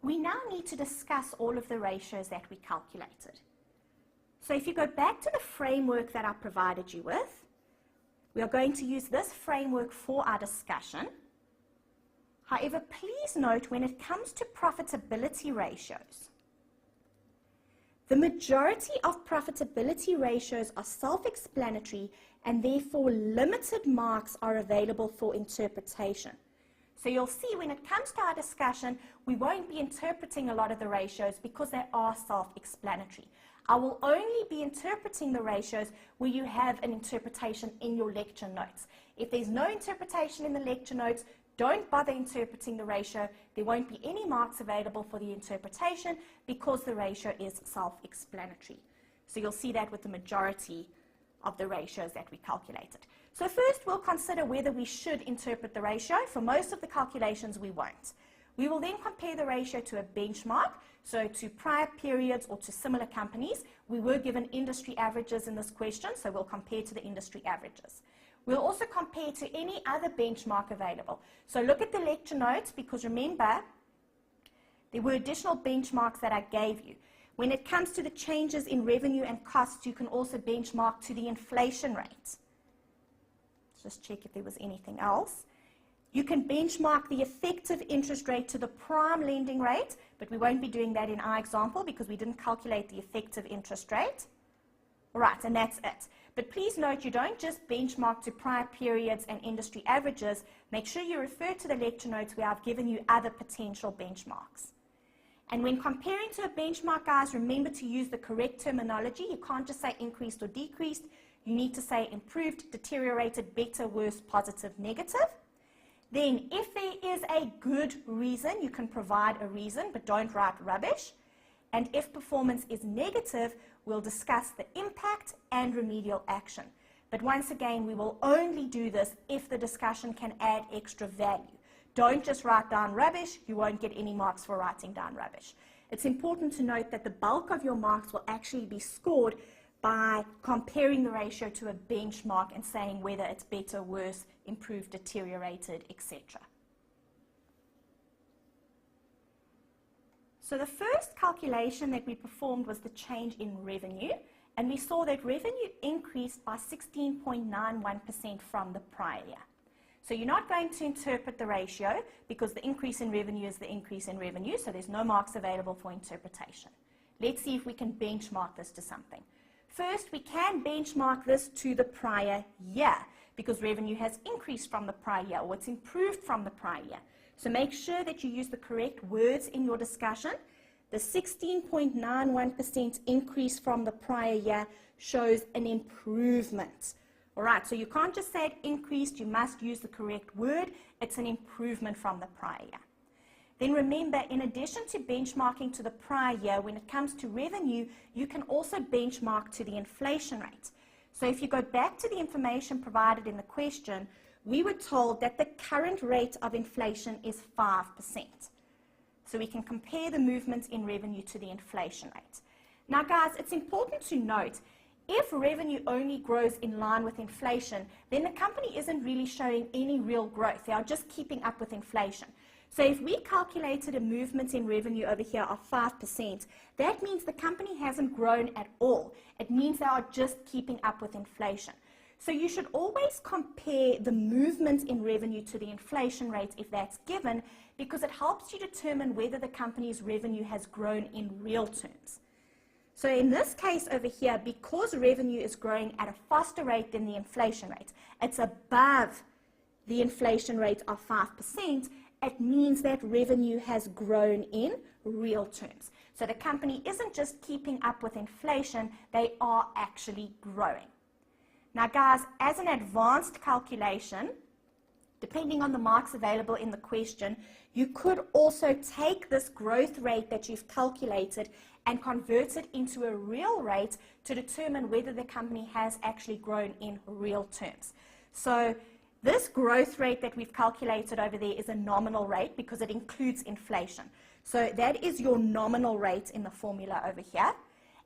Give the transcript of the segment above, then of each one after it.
we now need to discuss all of the ratios that we calculated. So if you go back to the framework that I provided you with, we are going to use this framework for our discussion. However, please note when it comes to profitability ratios, the majority of profitability ratios are self-explanatory and therefore limited marks are available for interpretation. So you'll see when it comes to our discussion, we won't be interpreting a lot of the ratios because they are self-explanatory. I will only be interpreting the ratios where you have an interpretation in your lecture notes. If there's no interpretation in the lecture notes, don't bother interpreting the ratio. There won't be any marks available for the interpretation because the ratio is self-explanatory. So you'll see that with the majority of the ratios that we calculated. So first we'll consider whether we should interpret the ratio. For most of the calculations we won't. We will then compare the ratio to a benchmark, so to prior periods or to similar companies. We were given industry averages in this question, so we'll compare to the industry averages. We'll also compare to any other benchmark available. So look at the lecture notes because remember, there were additional benchmarks that I gave you. When it comes to the changes in revenue and costs, you can also benchmark to the inflation rate. Let's just check if there was anything else. You can benchmark the effective interest rate to the prime lending rate, but we won't be doing that in our example because we didn't calculate the effective interest rate. All right, and that's it. But please note, you don't just benchmark to prior periods and industry averages. Make sure you refer to the lecture notes where I've given you other potential benchmarks. And when comparing to a benchmark, guys, remember to use the correct terminology. You can't just say increased or decreased. You need to say improved, deteriorated, better, worse, positive, negative. Then, if there is a good reason, you can provide a reason, but don't write rubbish. And if performance is negative, we'll discuss the impact and remedial action. But once again, we will only do this if the discussion can add extra value. Don't just write down rubbish. You won't get any marks for writing down rubbish. It's important to note that the bulk of your marks will actually be scored by comparing the ratio to a benchmark and saying whether it's better, worse, improved, deteriorated, etc. So the first calculation that we performed was the change in revenue, and we saw that revenue increased by 16.91% from the prior year. So you're not going to interpret the ratio because the increase in revenue is the increase in revenue, so there's no marks available for interpretation. Let's see if we can benchmark this to something. First, we can benchmark this to the prior year because revenue has increased from the prior year, or it's improved from the prior year. So make sure that you use the correct words in your discussion. The 16.91% increase from the prior year shows an improvement. All right, so you can't just say it increased, you must use the correct word. It's an improvement from the prior year. Then remember, in addition to benchmarking to the prior year, when it comes to revenue, you can also benchmark to the inflation rate. So if you go back to the information provided in the question, we were told that the current rate of inflation is 5%. So we can compare the movements in revenue to the inflation rate. Now guys, it's important to note, if revenue only grows in line with inflation, then the company isn't really showing any real growth. They are just keeping up with inflation. So if we calculated a movement in revenue over here of 5%, that means the company hasn't grown at all. It means they are just keeping up with inflation. So you should always compare the movement in revenue to the inflation rate if that's given, because it helps you determine whether the company's revenue has grown in real terms. So in this case over here, because revenue is growing at a faster rate than the inflation rate, it's above the inflation rate of 5%, it means that revenue has grown in real terms. So the company isn't just keeping up with inflation, they are actually growing. Now guys, as an advanced calculation, depending on the marks available in the question, you could also take this growth rate that you've calculated and convert it into a real rate to determine whether the company has actually grown in real terms. So this growth rate that we've calculated over there is a nominal rate because it includes inflation. So that is your nominal rate in the formula over here.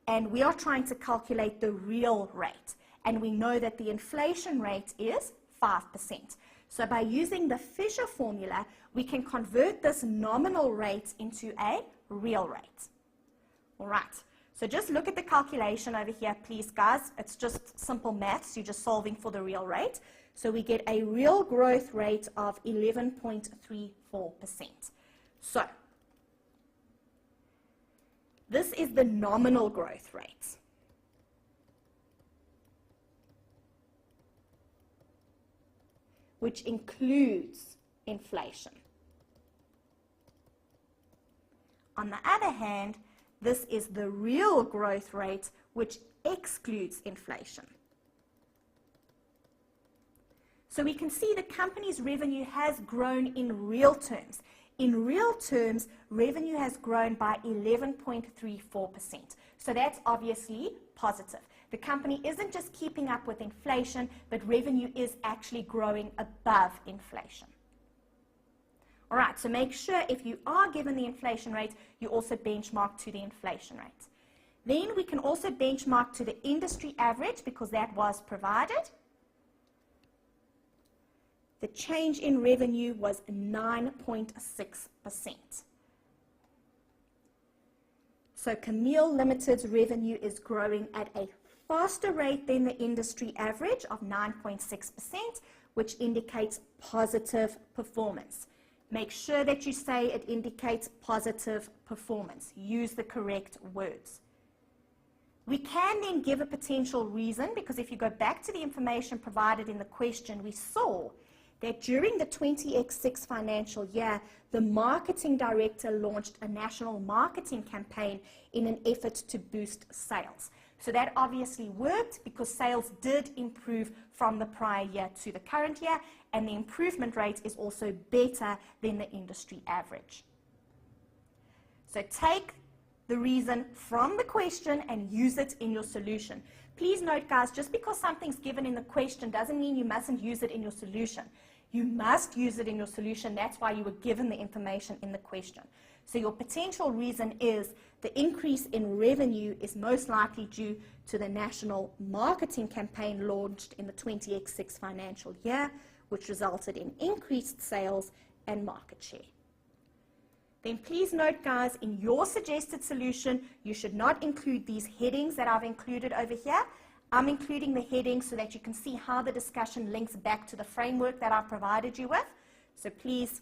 And we are trying to calculate the real rate. And we know that the inflation rate is 5%. So by using the Fisher formula, we can convert this nominal rate into a real rate. All right, so just look at the calculation over here, please, guys. It's just simple maths. You're just solving for the real rate. So we get a real growth rate of 11.34%. So this is the nominal growth rate. Which includes inflation. On the other hand, this is the real growth rate, which excludes inflation. So we can see the company's revenue has grown in real terms. In real terms, revenue has grown by 11.34%. So that's obviously positive. The company isn't just keeping up with inflation, but revenue is actually growing above inflation. All right, so make sure if you are given the inflation rate, you also benchmark to the inflation rate. Then we can also benchmark to the industry average because that was provided. The change in revenue was 9.6%. So Camille Limited's revenue is growing at a faster rate than the industry average of 9.6%, which indicates positive performance. Make sure that you say it indicates positive performance. Use the correct words. We can then give a potential reason, because if you go back to the information provided in the question, we saw that during the 20X6 financial year, the marketing director launched a national marketing campaign in an effort to boost sales. So that obviously worked because sales did improve from the prior year to the current year, and the improvement rate is also better than the industry average. So take the reason from the question and use it in your solution. Please note, guys, just because something's given in the question doesn't mean you mustn't use it in your solution. You must use it in your solution. That's why you were given the information in the question. So your potential reason is the increase in revenue is most likely due to the national marketing campaign launched in the 20X6 financial year, which resulted in increased sales and market share. Then please note, guys, in your suggested solution, you should not include these headings that I've included over here. I'm including the headings so that you can see how the discussion links back to the framework that I've provided you with. So please,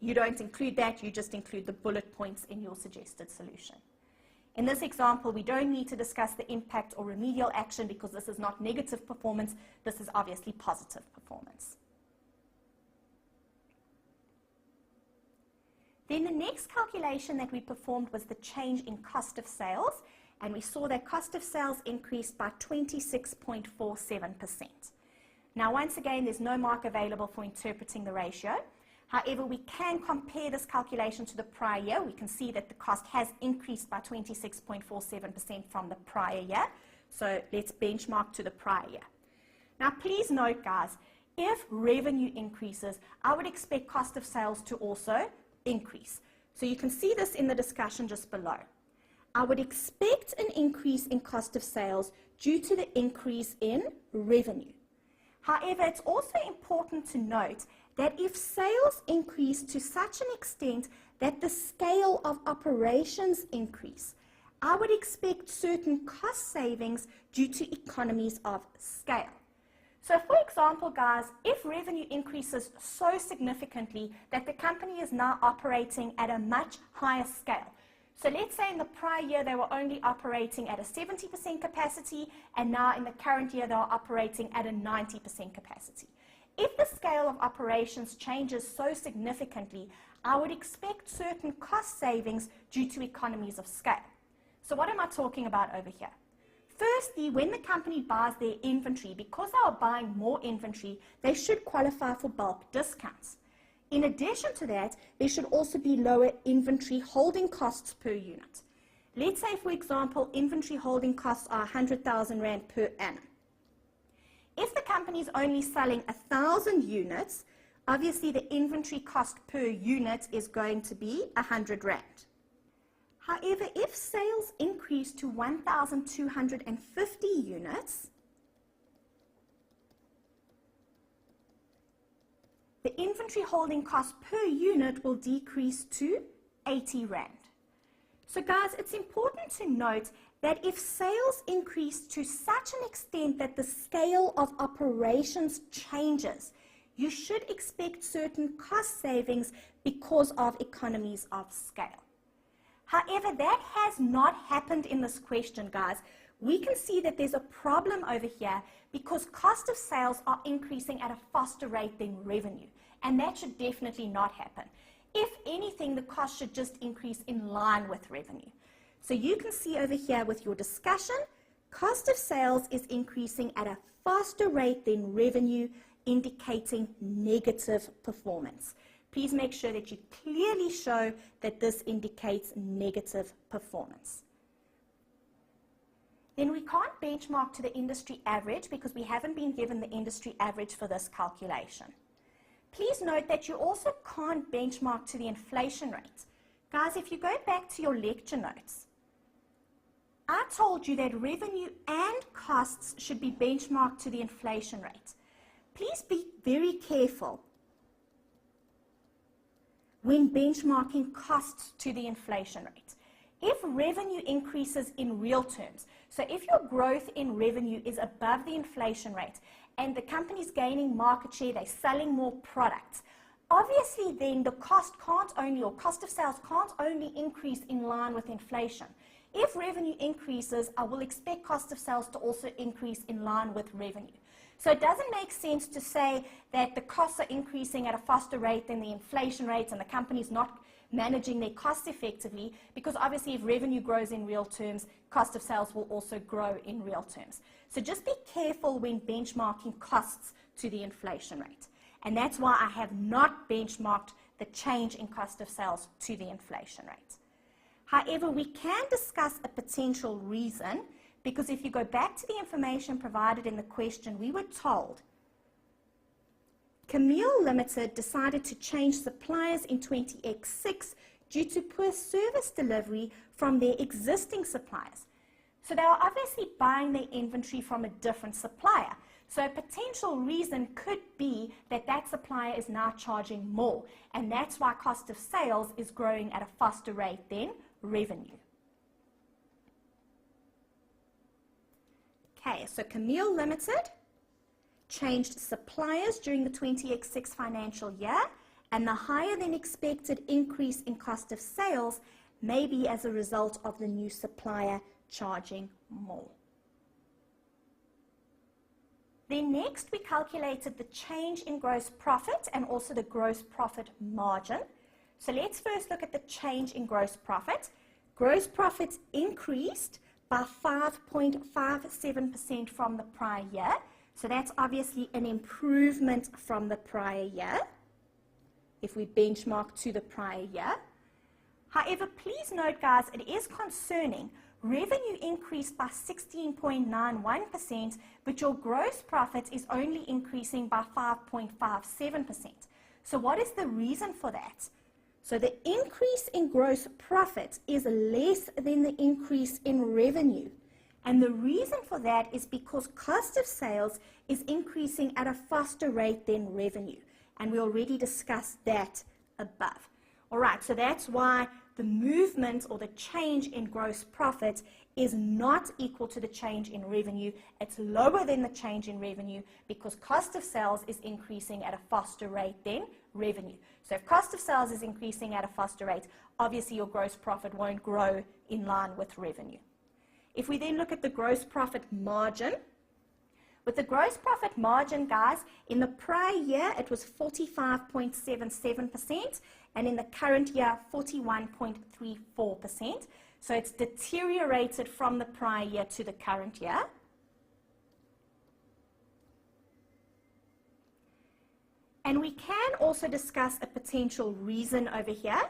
you don't include that, you just include the bullet points in your suggested solution. In this example, we don't need to discuss the impact or remedial action because this is not negative performance, this is obviously positive performance. Then the next calculation that we performed was the change in cost of sales, and we saw that cost of sales increased by 26.47%. Now, once again, there's no mark available for interpreting the ratio. However, we can compare this calculation to the prior year. We can see that the cost has increased by 26.47% from the prior year. So let's benchmark to the prior year. Now, please note, guys, if revenue increases, I would expect cost of sales to also increase. So you can see this in the discussion just below. I would expect an increase in cost of sales due to the increase in revenue. However, it's also important to note that if sales increase to such an extent that the scale of operations increase, I would expect certain cost savings due to economies of scale. So for example, guys, if revenue increases so significantly that the company is now operating at a much higher scale. So let's say in the prior year they were only operating at a 70% capacity, and now in the current year they are operating at a 90% capacity. If the scale of operations changes so significantly, I would expect certain cost savings due to economies of scale. So what am I talking about over here? Firstly, when the company buys their inventory, because they are buying more inventory, they should qualify for bulk discounts. In addition to that, there should also be lower inventory holding costs per unit. Let's say, for example, inventory holding costs are 100,000 Rand per annum. If the company is only selling 1,000 units, obviously the inventory cost per unit is going to be 100 Rand. However, if sales increase to 1,250 units, the inventory holding cost per unit will decrease to 80 Rand. So guys, it's important to note that if sales increase to such an extent that the scale of operations changes, you should expect certain cost savings because of economies of scale. However, that has not happened in this question, guys. We can see that there's a problem over here because cost of sales are increasing at a faster rate than revenue, and that should definitely not happen. If anything, the cost should just increase in line with revenue. So you can see over here with your discussion, cost of sales is increasing at a faster rate than revenue, indicating negative performance. Please make sure that you clearly show that this indicates negative performance. Then we can't benchmark to the industry average because we haven't been given the industry average for this calculation. Please note that you also can't benchmark to the inflation rate. Guys, if you go back to your lecture notes, I told you that revenue and costs should be benchmarked to the inflation rate. Please be very careful when benchmarking costs to the inflation rate. If revenue increases in real terms, so if your growth in revenue is above the inflation rate and the company's gaining market share, they're selling more products, obviously then the cost of sales can't only increase in line with inflation. If revenue increases, I will expect cost of sales to also increase in line with revenue. So it doesn't make sense to say that the costs are increasing at a faster rate than the inflation rate and the company's not managing their costs effectively, because obviously if revenue grows in real terms, cost of sales will also grow in real terms. So just be careful when benchmarking costs to the inflation rate. And that's why I have not benchmarked the change in cost of sales to the inflation rate. However, we can discuss a potential reason, because if you go back to the information provided in the question, we were told Camille Limited decided to change suppliers in 20X6 due to poor service delivery from their existing suppliers. So they are obviously buying their inventory from a different supplier. So a potential reason could be that that supplier is now charging more, and that's why cost of sales is growing at a faster rate than revenue. Okay, so Camille Limited changed suppliers during the 20X6 financial year, and the higher than expected increase in cost of sales may be as a result of the new supplier charging more. Then next we calculated the change in gross profit and also the gross profit margin. So let's first look at the change in gross profit. Gross profits increased by 5.57% from the prior year. So that's obviously an improvement from the prior year, if we benchmark to the prior year. However, please note, guys, it is concerning. Revenue increased by 16.91%, but your gross profit is only increasing by 5.57%. So what is the reason for that? So the increase in gross profit is less than the increase in revenue. And the reason for that is because cost of sales is increasing at a faster rate than revenue. And we already discussed that above. All right, so that's why the movement or the change in gross profit is not equal to the change in revenue. It's lower than the change in revenue because cost of sales is increasing at a faster rate than revenue. So if cost of sales is increasing at a faster rate, obviously your gross profit won't grow in line with revenue. If we then look at the gross profit margin, with the gross profit margin, guys, in the prior year it was 45.77%, and in the current year 41.34%. So it's deteriorated from the prior year to the current year. And we can also discuss a potential reason over here.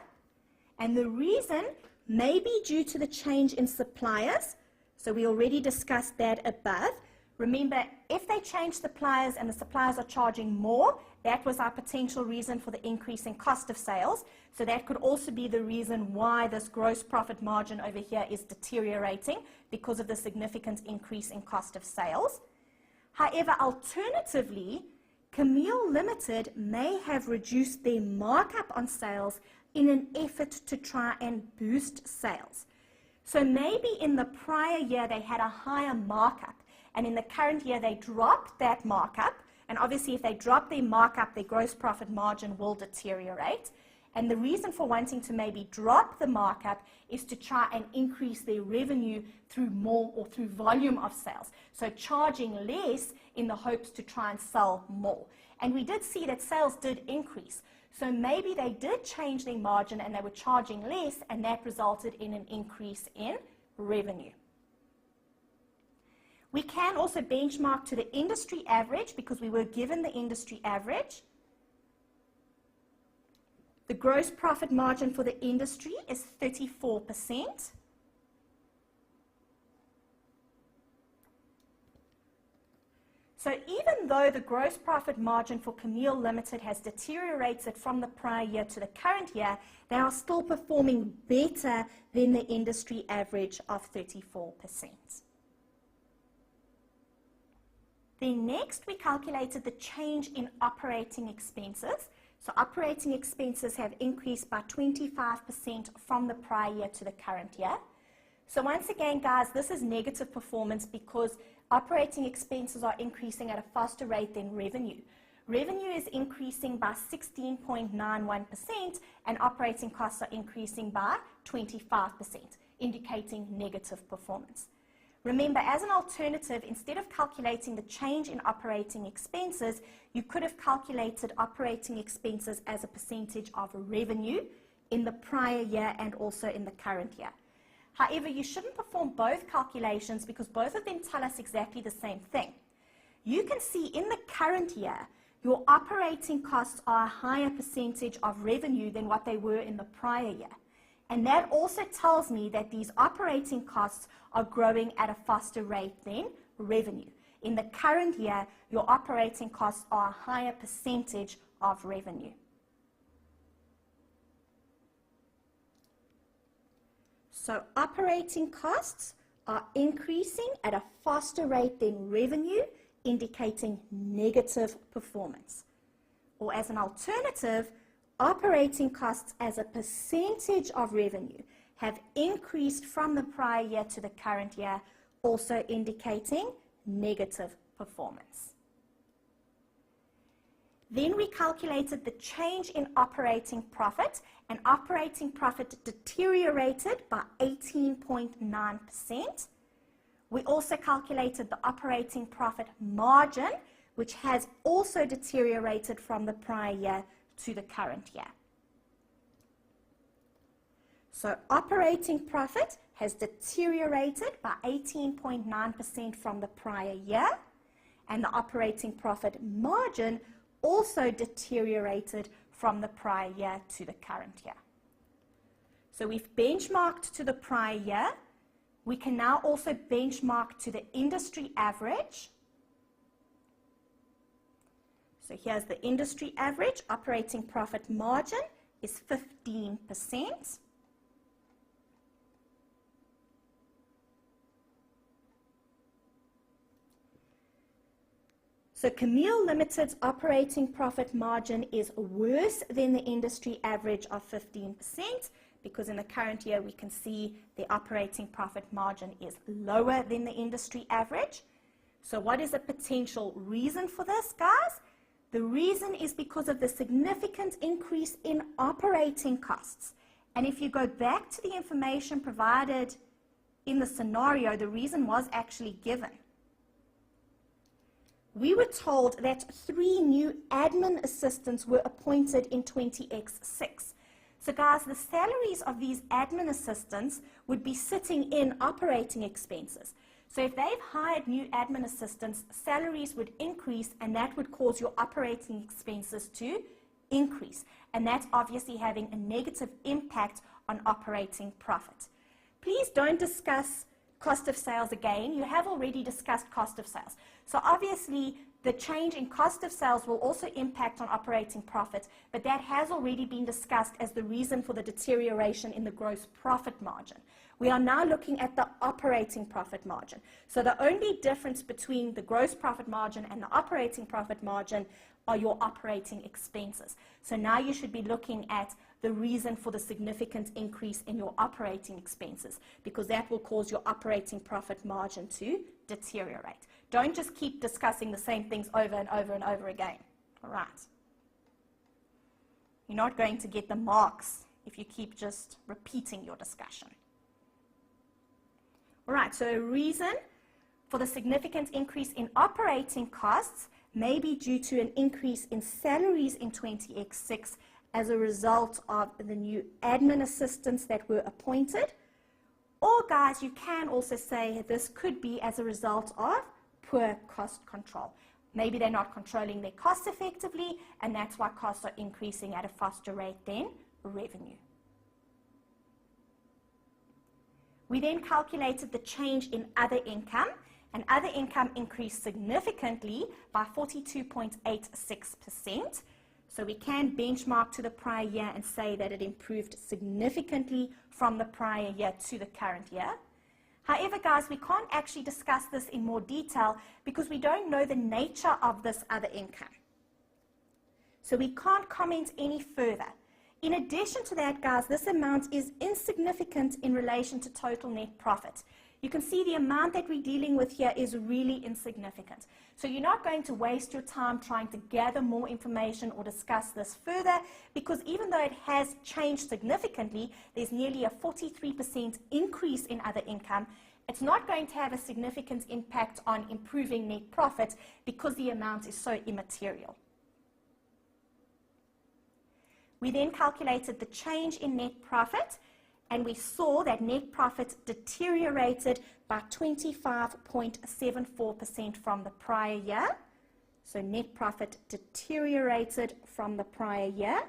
And the reason may be due to the change in suppliers. So we already discussed that above. Remember, if they change suppliers and the suppliers are charging more, that was our potential reason for the increase in cost of sales. So that could also be the reason why this gross profit margin over here is deteriorating, because of the significant increase in cost of sales. However, alternatively, Camille Limited may have reduced their markup on sales in an effort to try and boost sales. So maybe in the prior year they had a higher markup, and in the current year they dropped that markup, and obviously if they drop their markup, their gross profit margin will deteriorate. And the reason for wanting to maybe drop the markup is to try and increase their revenue through more or through volume of sales. So charging less in the hopes to try and sell more. And we did see that sales did increase. So maybe they did change their margin and they were charging less, and that resulted in an increase in revenue. We can also benchmark to the industry average because we were given the industry average. The gross profit margin for the industry is 34%. So even though the gross profit margin for Camille Limited has deteriorated from the prior year to the current year, they are still performing better than the industry average of 34%. Then next we calculated the change in operating expenses. So operating expenses have increased by 25% from the prior year to the current year. So once again, guys, this is negative performance because operating expenses are increasing at a faster rate than revenue. Revenue is increasing by 16.91% and operating costs are increasing by 25%, indicating negative performance. Remember, as an alternative, instead of calculating the change in operating expenses, you could have calculated operating expenses as a percentage of revenue in the prior year and also in the current year. However, you shouldn't perform both calculations because both of them tell us exactly the same thing. You can see in the current year, your operating costs are a higher percentage of revenue than what they were in the prior year. And that also tells me that these operating costs are growing at a faster rate than revenue. In the current year, your operating costs are a higher percentage of revenue. So operating costs are increasing at a faster rate than revenue, indicating negative performance. Or as an alternative, operating costs as a percentage of revenue have increased from the prior year to the current year, also indicating negative performance. Then we calculated the change in operating profit, and operating profit deteriorated by 18.9%. We also calculated the operating profit margin, which has also deteriorated from the prior year to the current year. So operating profit has deteriorated by 18.9% from the prior year, and the operating profit margin also deteriorated from the prior year to the current year. So we've benchmarked to the prior year. We can now also benchmark to the industry average. So here's the industry average. Operating profit margin is 15%. So Camille Limited's operating profit margin is worse than the industry average of 15% because in the current year we can see the operating profit margin is lower than the industry average. So what is a potential reason for this, guys? The reason is because of the significant increase in operating costs. And if you go back to the information provided in the scenario, the reason was actually given. We were told that 3 new admin assistants were appointed in 20X6. So guys, the salaries of these admin assistants would be sitting in operating expenses. So if they've hired new admin assistants, salaries would increase and that would cause your operating expenses to increase. And that's obviously having a negative impact on operating profit. Please don't discuss cost of sales again. You have already discussed cost of sales. So obviously the change in cost of sales will also impact on operating profit, but that has already been discussed as the reason for the deterioration in the gross profit margin. We are now looking at the operating profit margin. So the only difference between the gross profit margin and the operating profit margin are your operating expenses. So now you should be looking at the reason for the significant increase in your operating expenses, because that will cause your operating profit margin to deteriorate. Don't just keep discussing the same things over and over and over again. All right. You're not going to get the marks if you keep just repeating your discussion. All right, so a reason for the significant increase in operating costs may be due to an increase in salaries in 20X6 as a result of the new admin assistants that were appointed. Or, guys, you can also say this could be as a result of poor cost control. Maybe they're not controlling their costs effectively, and that's why costs are increasing at a faster rate than revenue. We then calculated the change in other income, and other income increased significantly by 42.86%. So we can benchmark to the prior year and say that it improved significantly from the prior year to the current year. However, guys, we can't actually discuss this in more detail because we don't know the nature of this other income. So we can't comment any further. In addition to that, guys, this amount is insignificant in relation to total net profit. You can see the amount that we're dealing with here is really insignificant. So you're not going to waste your time trying to gather more information or discuss this further, because even though it has changed significantly, there's nearly a 43% increase in other income. It's not going to have a significant impact on improving net profit because the amount is so immaterial. We then calculated the change in net profit, and we saw that net profit deteriorated by 25.74% from the prior year. So net profit deteriorated from the prior year.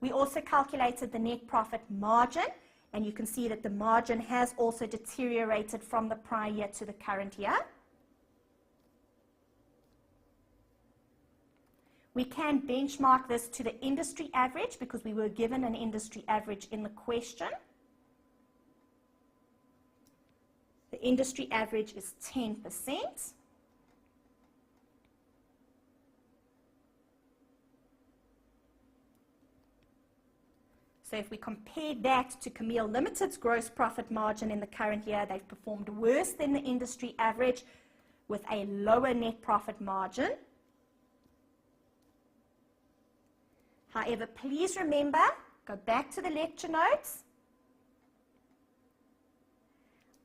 We also calculated the net profit margin, and you can see that the margin has also deteriorated from the prior year to the current year. We can benchmark this to the industry average because we were given an industry average in the question. The industry average is 10%. So if we compare that to Camille Limited's gross profit margin in the current year, they've performed worse than the industry average with a lower net profit margin. However, please remember, go back to the lecture notes.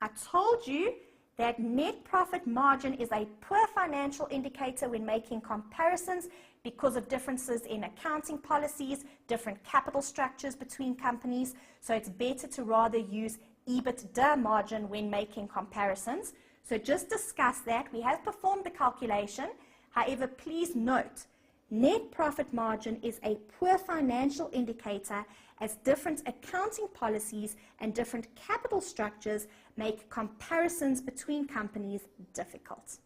I told you that net profit margin is a poor financial indicator when making comparisons because of differences in accounting policies, different capital structures between companies. So it's better to rather use EBITDA margin when making comparisons. So just discuss that. We have performed the calculation. However, please note, net profit margin is a poor financial indicator as different accounting policies and different capital structures make comparisons between companies difficult.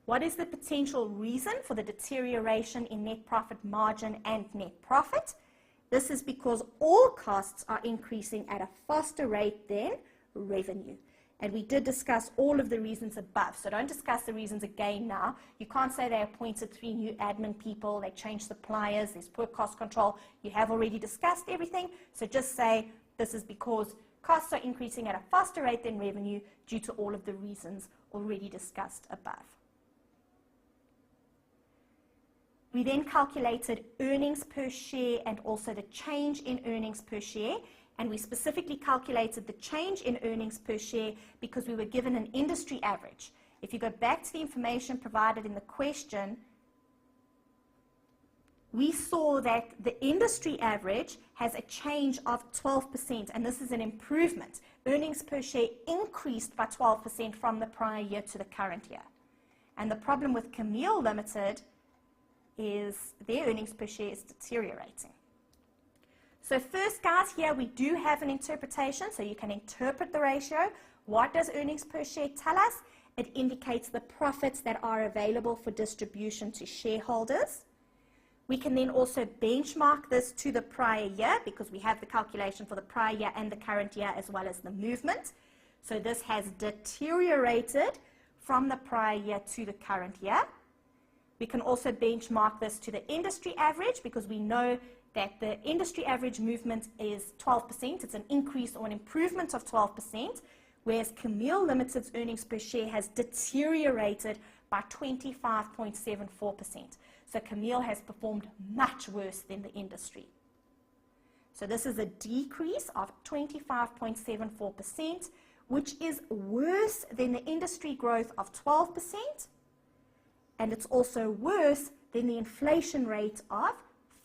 What is the potential reason for the deterioration in net profit margin and net profit? This is because all costs are increasing at a faster rate than revenue. And we did discuss all of the reasons above. So don't discuss the reasons again now. You can't say they appointed 3 new admin people, they changed suppliers, there's poor cost control. You have already discussed everything. So just say this is because costs are increasing at a faster rate than revenue due to all of the reasons already discussed above. We then calculated earnings per share and also the change in earnings per share. And we specifically calculated the change in earnings per share because we were given an industry average. If you go back to the information provided in the question, we saw that the industry average has a change of 12%, and this is an improvement. Earnings per share increased by 12% from the prior year to the current year. And the problem with Camille Limited is their earnings per share is deteriorating. So first, guys, here we do have an interpretation, so you can interpret the ratio. What does earnings per share tell us? It indicates the profits that are available for distribution to shareholders. We can then also benchmark this to the prior year because we have the calculation for the prior year and the current year as well as the movement. So this has deteriorated from the prior year to the current year. We can also benchmark this to the industry average because we know that the industry average movement is 12%. It's an increase or an improvement of 12%, whereas Camille Limited's earnings per share has deteriorated by 25.74%. So Camille has performed much worse than the industry. So this is a decrease of 25.74%, which is worse than the industry growth of 12%, and it's also worse than the inflation rate of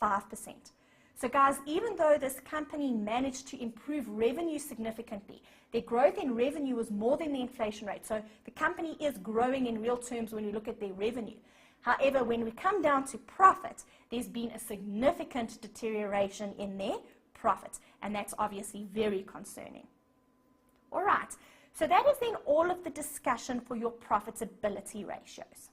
5%. So guys, even though this company managed to improve revenue significantly, their growth in revenue was more than the inflation rate. So the company is growing in real terms when we look at their revenue. However, when we come down to profit, there's been a significant deterioration in their profit, and that's obviously very concerning. All right, so that is then all of the discussion for your profitability ratios.